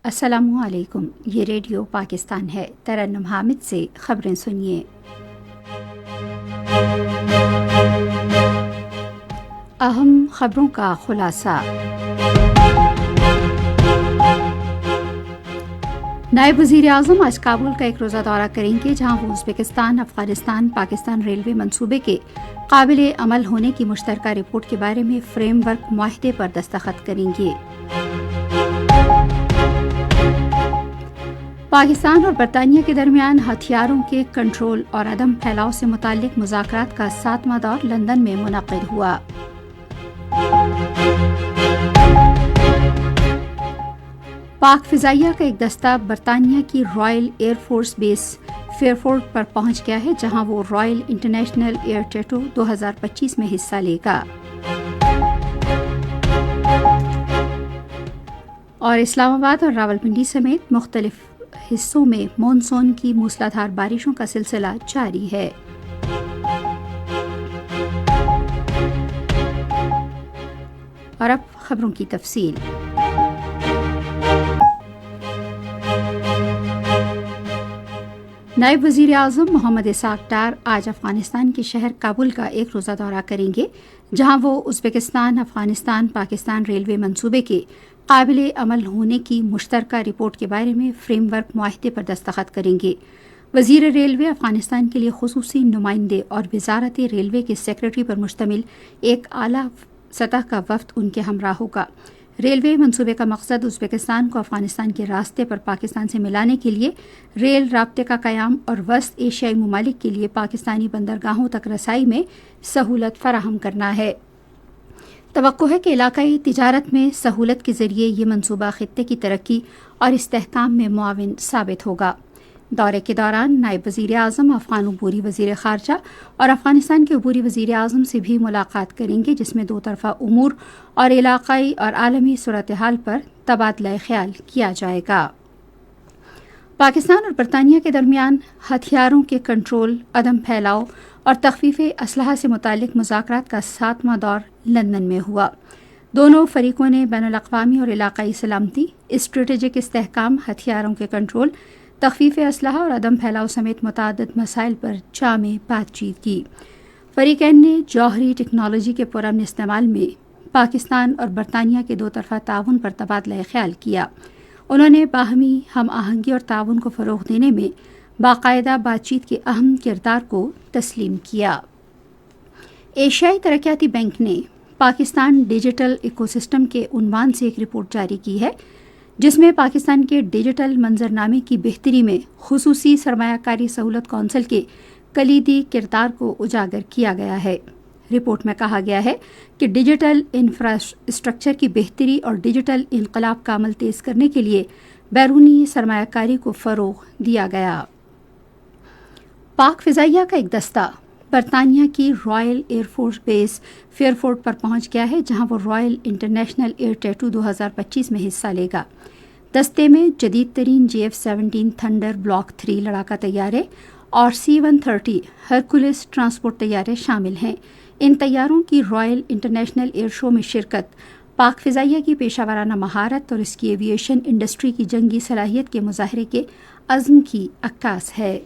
السلام علیکم، یہ ریڈیو پاکستان ہے۔ ترنم حامد سے خبریں سنیے۔ اہم خبروں کا خلاصہ۔ نائب وزیر اعظم آج کابل کا ایک روزہ دورہ کریں گے، جہاں وہ ازبکستان، افغانستان، پاکستان ریلوے منصوبے کے قابل عمل ہونے کی مشترکہ رپورٹ کے بارے میں فریم ورک معاہدے پر دستخط کریں گے۔ پاکستان اور برطانیہ کے درمیان ہتھیاروں کے کنٹرول اور عدم پھیلاؤ سے متعلق مذاکرات کا 7واں دور لندن میں منعقد ہوا۔ پاک فضائیہ کا ایک دستہ برطانیہ کی رائل ایئر فورس بیس فیئرفورٹ پر پہنچ گیا ہے، جہاں وہ رائل انٹرنیشنل ایئر ٹیٹو 2025 میں حصہ لے گا۔ اور اسلام آباد اور راولپنڈی سمیت مختلف حصوں میں مونسون کی موسلادھار بارشوں کا سلسلہ جاری ہے۔ اور اب خبروں کی تفصیل۔ نائب وزیر اعظم محمد اسحاق ڈار آج افغانستان کے شہر کابل کا ایک روزہ دورہ کریں گے، جہاں وہ ازبکستان، افغانستان، پاکستان ریلوے منصوبے کے قابل عمل ہونے کی مشترکہ رپورٹ کے بارے میں فریم ورک معاہدے پر دستخط کریں گے۔ وزیر ریلوے افغانستان کے لیے خصوصی نمائندے اور وزارت ریلوے کے سیکرٹری پر مشتمل ایک اعلیٰ سطح کا وفد ان کے ہمراہ ہوگا۔ ریلوے منصوبے کا مقصد ازبکستان کو افغانستان کے راستے پر پاکستان سے ملانے کے لیے ریل رابطے کا قیام اور وسط ایشیائی ممالک کے لیے پاکستانی بندرگاہوں تک رسائی میں سہولت فراہم کرنا ہے۔ توقع ہے کہ علاقائی تجارت میں سہولت کے ذریعے یہ منصوبہ خطے کی ترقی اور استحکام میں معاون ثابت ہوگا۔ دورے کے دوران نائب وزیر اعظم افغان عبوری وزیر خارجہ اور افغانستان کے عبوری وزیر اعظم سے بھی ملاقات کریں گے، جس میں دو طرفہ امور اور علاقائی اور عالمی صورتحال پر تبادلہ خیال کیا جائے گا۔ پاکستان اور برطانیہ کے درمیان ہتھیاروں کے کنٹرول، عدم پھیلاؤ اور تخفیف اسلحہ سے متعلق مذاکرات کا 7واں دور لندن میں ہوا۔ دونوں فریقوں نے بین الاقوامی اور علاقائی سلامتی، اسٹریٹجک استحکام، ہتھیاروں کے کنٹرول، تخفیف اسلحہ اور عدم پھیلاؤ سمیت متعدد مسائل پر جامع بات چیت کی۔ فریقین نے جوہری ٹیکنالوجی کے پرامن استعمال میں پاکستان اور برطانیہ کے دو طرفہ تعاون پر تبادلہ خیال کیا۔ انہوں نے باہمی ہم آہنگی اور تعاون کو فروغ دینے میں باقاعدہ بات چیت کے اہم کردار کو تسلیم کیا۔ ایشیائی ترقیاتی بینک نے پاکستان ڈیجیٹل ایکو سسٹم کے عنوان سے ایک رپورٹ جاری کی ہے، جس میں پاکستان کے ڈیجیٹل منظرنامے کی بہتری میں خصوصی سرمایہ کاری سہولت کونسل کے کلیدی کردار کو اجاگر کیا گیا ہے۔ رپورٹ میں کہا گیا ہے کہ ڈیجیٹل انفراسٹرکچر کی بہتری اور ڈیجیٹل انقلاب کا عمل تیز کرنے کے لیے بیرونی سرمایہ کاری کو فروغ دیا گیا۔ پاک فضائیہ کا ایک دستہ برطانیہ کی رائل ایئر فورس بیس فیئرفورٹ پر پہنچ گیا ہے، جہاں وہ رائل انٹرنیشنل ایئر ٹیٹو 2025 میں حصہ لے گا۔ دستے میں جدید ترین JF-17 تھنڈر بلاک 3 لڑاکا طیارے اور C-130 ہرکولس ٹرانسپورٹ طیارے شامل ہیں۔ ان طیاروں کی رائل انٹرنیشنل ایئر شو میں شرکت پاک فضائیہ کی پیشہ ورانہ مہارت اور اس کی ایویشن انڈسٹری کی جنگی صلاحیت کے مظاہرے کے عزم کی عکاس ہے۔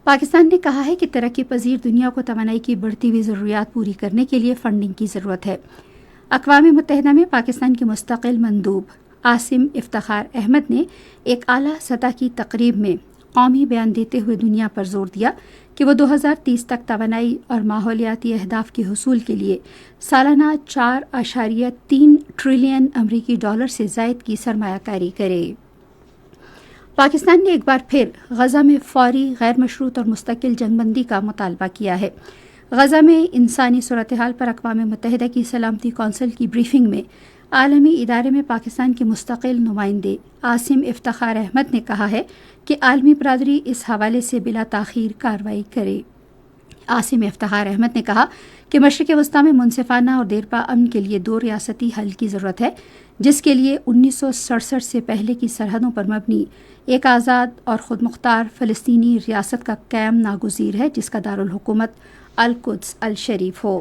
پاکستان نے کہا ہے کہ ترقی پذیر دنیا کو توانائی کی بڑھتی ہوئی ضروریات پوری کرنے کے لیے فنڈنگ کی ضرورت ہے۔ اقوام متحدہ میں پاکستان کے مستقل مندوب عاصم افتخار احمد نے ایک اعلیٰ سطح کی تقریب میں قومی بیان دیتے ہوئے دنیا پر زور دیا کہ وہ 2030 تک توانائی اور ماحولیاتی اہداف کے حصول کے لیے سالانہ 4.3 ٹریلین امریکی ڈالر سے زائد کی سرمایہ کاری کرے۔ پاکستان نے ایک بار پھر غزہ میں فوری، غیر مشروط اور مستقل جنگ بندی کا مطالبہ کیا ہے۔ غزہ میں انسانی صورتحال پر اقوام متحدہ کی سلامتی کونسل کی بریفنگ میں عالمی ادارے میں پاکستان کے مستقل نمائندے عاصم افتخار احمد نے کہا ہے کہ عالمی برادری اس حوالے سے بلا تاخیر کارروائی کرے۔ عاصم افتخار احمد نے کہا کہ مشرق وسطیٰ میں منصفانہ اور دیرپا امن کے لیے دو ریاستی حل کی ضرورت ہے، جس کے لیے 1967 سے پہلے کی سرحدوں پر مبنی ایک آزاد اور خود مختار فلسطینی ریاست کا قیام ناگزیر ہے، جس کا دارالحکومت القدس الشریف ہو۔